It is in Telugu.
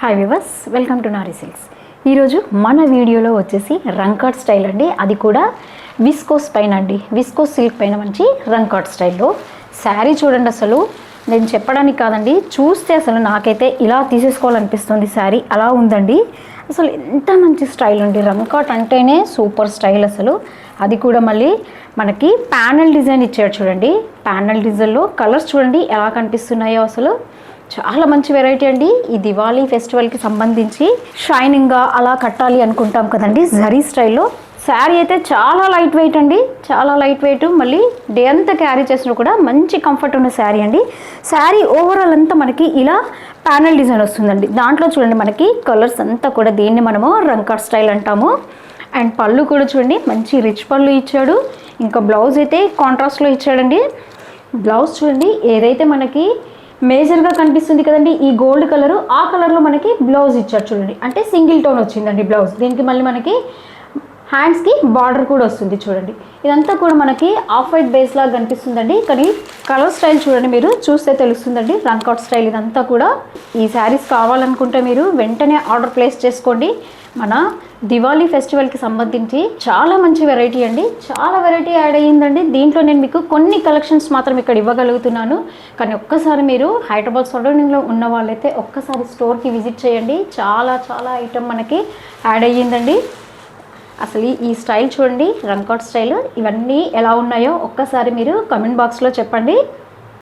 Hi viewers, welcome to Nari silks. ఈరోజు మన వీడియోలో వచ్చేసి రంకాట్ స్టైల్ అండి. అది కూడా విస్కోస్ పైన అండి, విస్కోస్ సిల్క్ పైన మంచి రంకాట్ స్టైల్లో శారీ చూడండి. అసలు నేను చెప్పడానికి కాదండి, చూస్తే అసలు నాకైతే ఇలా తీసేసుకోవాలనిపిస్తుంది. శారీ అలా ఉందండి. అసలు ఎంత మంచి స్టైల్ అండి. రంకాట్ అంటేనే సూపర్ స్టైల్ అసలు. అది కూడా మళ్ళీ మనకి ప్యానల్ డిజైన్ ఇచ్చాడు చూడండి. ప్యానల్ డిజైన్లో కలర్స్ చూడండి ఎలా కనిపిస్తున్నాయో. అసలు చాలా మంచి వెరైటీ అండి. ఈ దివాళీ ఫెస్టివల్కి సంబంధించి షైనింగ్గా అలా కట్టాలి అనుకుంటాం కదండి, జరీ స్టైల్లో. శారీ అయితే చాలా లైట్ వెయిట్ అండి, చాలా లైట్ వెయిట్. మళ్ళీ డే అంతా క్యారీ చేసినా కూడా మంచి కంఫర్ట్ ఉన్న శారీ అండి. శారీ ఓవరాల్ అంతా మనకి ఇలా ప్యానల్ డిజైన్ వస్తుందండి. దాంట్లో చూడండి మనకి కలర్స్ అంతా కూడా దీన్ని మనము రంకాట్ స్టైల్ అంటాము. అండ్ పళ్ళు కూడా చూడండి మంచి రిచ్ పళ్ళు ఇచ్చాడు. ఇంకా బ్లౌజ్ అయితే కాంట్రాస్ట్లో ఇచ్చాడండి. బ్లౌజ్ చూడండి ఏదైతే మనకి మేజర్గా కనిపిస్తుంది కదండి ఈ గోల్డ్ కలరు, ఆ కలర్లో మనకి బ్లౌజ్ ఇచ్చారు చూడండి. అంటే సింగిల్ టోన్ వచ్చిందండి బ్లౌజ్. దీనికి మళ్ళీ మనకి హ్యాండ్స్కి బార్డర్ కూడా వస్తుంది చూడండి. ఇదంతా కూడా మనకి ఆఫ్ వైట్ బేస్ లాగా కనిపిస్తుందండి. కానీ కలర్ స్టైల్ చూడండి, మీరు చూస్తే తెలుస్తుందండి రంకాట్ స్టైల్ ఇదంతా కూడా. ఈ శారీస్ కావాలనుకుంటే మీరు వెంటనే ఆర్డర్ ప్లేస్ చేసుకోండి. మన దివాళీ ఫెస్టివల్కి సంబంధించి చాలా మంచి వెరైటీ అండి, చాలా వెరైటీ యాడ్ అయ్యిందండి. దీంట్లో నేను మీకు కొన్ని కలెక్షన్స్ మాత్రం ఇక్కడ ఇవ్వగలుగుతున్నాను. కానీ ఒక్కసారి మీరు హైదరాబాద్ సరౌండింగ్లో ఉన్న వాళ్ళైతే ఒక్కసారి స్టోర్కి విజిట్ చేయండి. చాలా చాలా ఐటమ్ మనకి యాడ్ అయ్యిందండి. అసలు ఈ స్టైల్ చూడండి, రంకాట్ స్టైల్. ఇవన్నీ ఎలా ఉన్నాయో ఒక్కసారి మీరు కమెంట్ బాక్స్లో చెప్పండి.